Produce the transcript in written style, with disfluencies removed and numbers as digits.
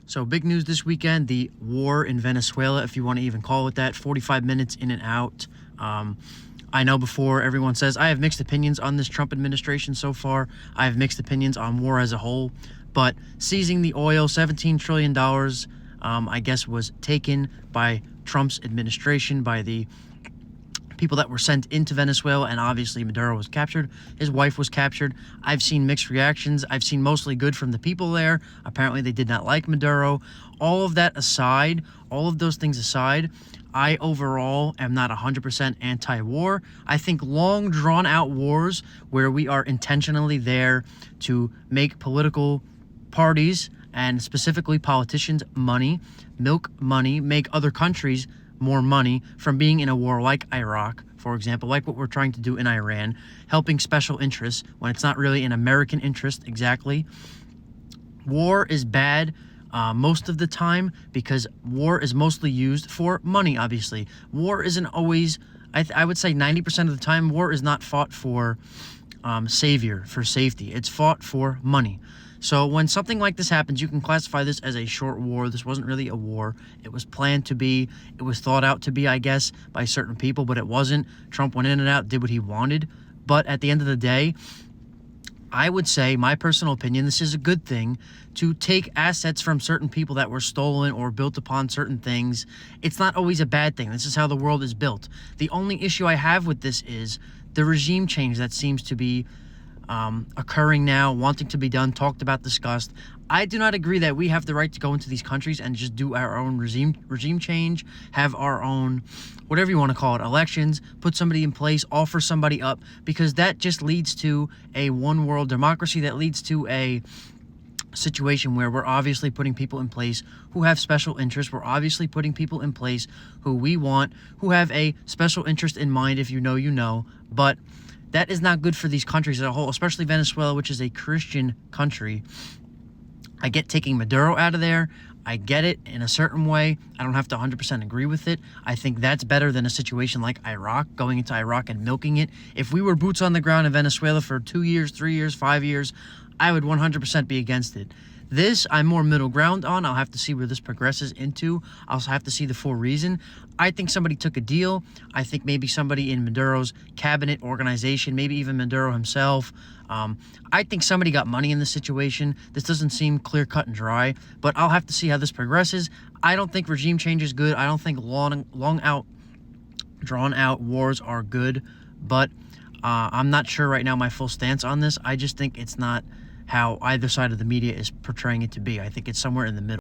So big news this weekend, the war in Venezuela, if you want to even call it that, 45 minutes in and out. I know before everyone says, I have mixed opinions on this Trump administration so far. I have mixed opinions on war as a whole. But seizing the oil, $17 trillion, I guess, was taken by Trump's administration, by the people that were sent into Venezuela, and obviously Maduro was captured. His wife was captured. I've seen mixed reactions. I've seen mostly good from the people there. Apparently they did not like Maduro. All of that aside, all of those things aside, I overall am not 100% anti-war. I think long drawn-out wars where we are intentionally there to make political parties and specifically politicians money, milk money, make other countries more money from being in a war like Iraq, for example, like what we're trying to do in Iran, helping special interests when it's not really an American interest exactly. War is bad most of the time because war is mostly used for money, obviously. War isn't always, I would say 90% of the time, war is not fought for savior, for safety. It's fought for money. So when something like this happens, you can classify this as a short war. This wasn't really a war. It was planned to be. It was thought out to be, I guess, by certain people, but it wasn't. Trump went in and out, did what he wanted. But at the end of the day, I would say, my personal opinion, this is a good thing to take assets from certain people that were stolen or built upon certain things. It's not always a bad thing. This is how the world is built. The only issue I have with this is the regime change that seems to be occurring now, wanting to be done, talked about, discussed. I do not agree that we have the right to go into these countries and just do our own regime change, have our own, whatever you want to call it, elections, put somebody in place, offer somebody up, because that just leads to a one world democracy, that leads to a situation where we're obviously putting people in place who have special interests. We're obviously putting people in place who we want, who have a special interest in mind. If you know, you know. But that is not good for these countries as a whole, especially Venezuela, which is a Christian country. I get taking Maduro out of there. I get it in a certain way. I don't have to 100% agree with it. I think that's better than a situation like Iraq, going into Iraq and milking it. If we were boots on the ground in Venezuela for 2 years, 3 years, 5 years, I would 100% be against it. This, I'm more middle ground on. I'll have to see where this progresses into. I'll also have to see the full reason. I think somebody took a deal. I think maybe somebody in Maduro's cabinet organization, maybe even Maduro himself. I think somebody got money in this situation. This doesn't seem clear cut and dry, but I'll have to see how this progresses. I don't think regime change is good. I don't think drawn out wars are good, but I'm not sure right now my full stance on this. I just think it's not how either side of the media is portraying it to be. I think it's somewhere in the middle.